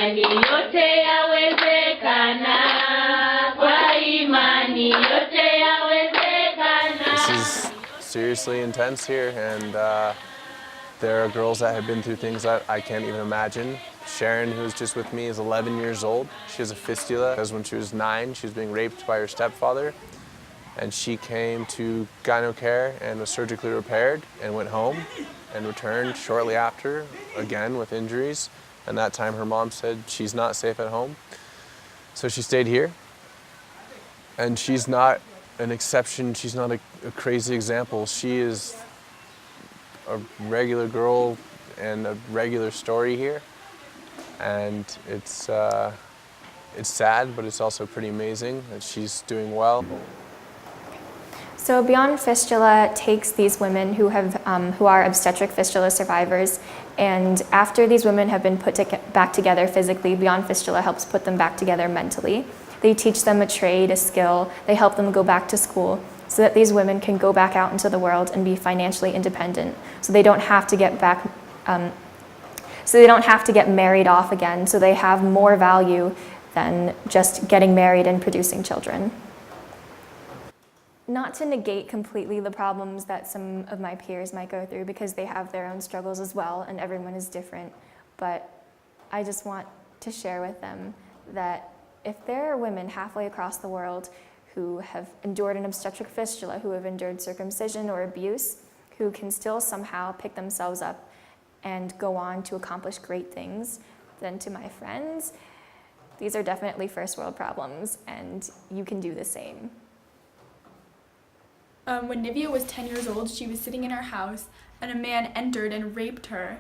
imani yote yawezekana, kwa imani yote yawezekana. This is seriously intense here, and there are girls that have been through things that I can't even imagine. Sharon, who's just with me, is 11 years old. She has a fistula because when she was 9, she was being raped by her stepfather. And she came to gyno care and was surgically repaired and went home and returned shortly after, again with injuries. And that time her mom said she's not safe at home. So she stayed here. And she's not an exception, she's not a crazy example. She is a regular girl and a regular story here. And it's sad, but it's also pretty amazing that she's doing well. So Beyond Fistula takes these women who are obstetric fistula survivors, and after these women have been put back together physically, Beyond Fistula helps put them back together mentally. They teach them a trade, a skill. They help them go back to school so that these women can go back out into the world and be financially independent. So they don't have to get back. So they don't have to get married off again. So they have more value than just getting married and producing children. Not to negate completely the problems that some of my peers might go through, because they have their own struggles as well and everyone is different, but I just want to share with them that if there are women halfway across the world who have endured an obstetric fistula, who have endured circumcision or abuse, who can still somehow pick themselves up and go on to accomplish great things, then to my friends, these are definitely first world problems and you can do the same. When Nivea was 10 years old, she was sitting in her house and a man entered and raped her.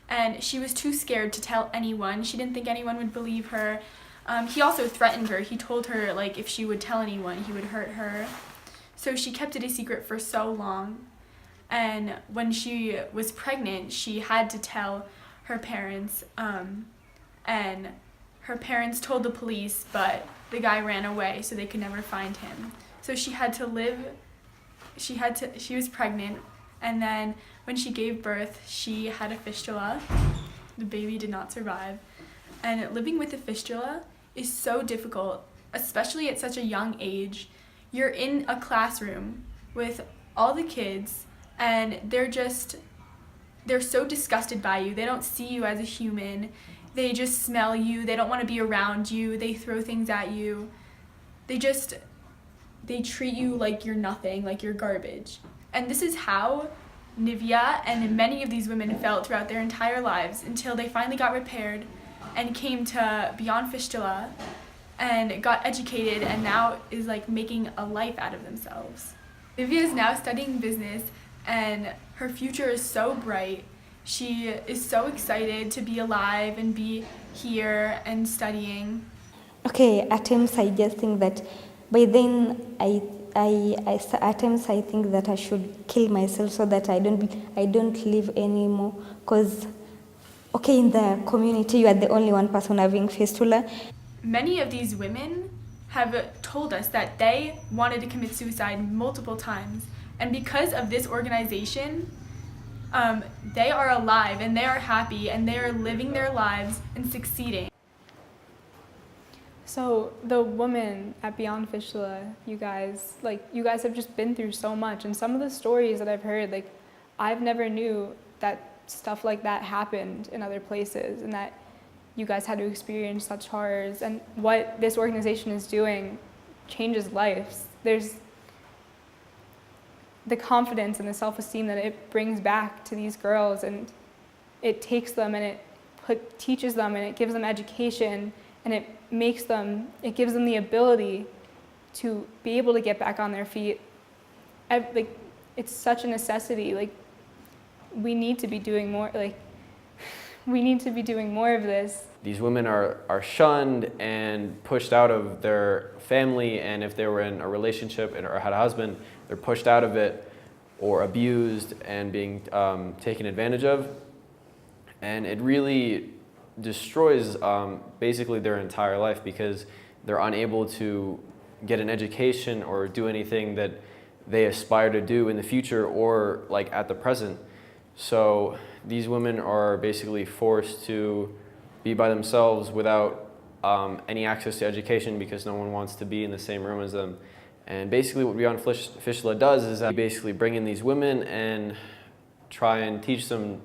And she was too scared to tell anyone. She didn't think anyone would believe her. He also threatened her. He told her, like, if she would tell anyone, he would hurt her. So she kept it a secret for so long. And when she was pregnant, she had to tell her parents. And her parents told the police, but the guy ran away, so they could never find him. So she had to live. She was pregnant, and then when she gave birth, she had a fistula. The baby did not survive. And living with a fistula is so difficult, especially at such a young age. You're in a classroom with all the kids, and they're so disgusted by you. They don't see you as a human. They just smell you. They don't want to be around you. They throw things at you. They treat you like you're nothing, like you're garbage. And this is how Nivea and many of these women felt throughout their entire lives until they finally got repaired and came to Beyond Fistula and got educated and now is like making a life out of themselves. Nivea is now studying business and her future is so bright. She is so excited to be alive and be here and studying. Okay, at times I just think that by then at times I think that I should kill myself so that I don't live anymore. Because, okay, in the community you are the only one person having fistula. Many of these women have told us that they wanted to commit suicide multiple times, and because of this organization, they are alive and they are happy and they are living their lives and succeeding. So the women at Beyond Fistula, you guys have just been through so much, and some of the stories that I've heard, like, I've never knew that stuff like that happened in other places and that you guys had to experience such horrors, and what this organization is doing changes lives. There's the confidence and the self-esteem that it brings back to these girls, and it takes them and it teaches them and it gives them education, and it gives them the ability to be able to get back on their feet. Like, it's such a necessity. Like, we need to be doing more. Like, we need to be doing more of this. These women are shunned and pushed out of their family, and if they were in a relationship or had a husband, they're pushed out of it or abused and being taken advantage of. And it really destroys basically their entire life because they're unable to get an education or do anything that they aspire to do in the future or like at the present. So these women are basically forced to be by themselves without any access to education because no one wants to be in the same room as them. And basically what Beyond Fistula does is that we basically bring in these women and try and teach them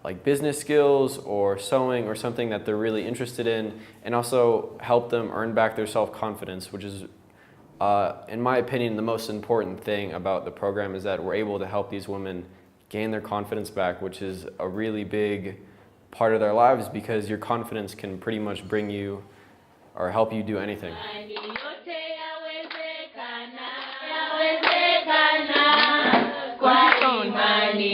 like business skills or sewing or something that they're really interested in, and also help them earn back their self-confidence, which is, in my opinion, the most important thing about the program is that we're able to help these women gain their confidence back, which is a really big part of their lives because your confidence can pretty much bring you or help you do anything. Kwa imani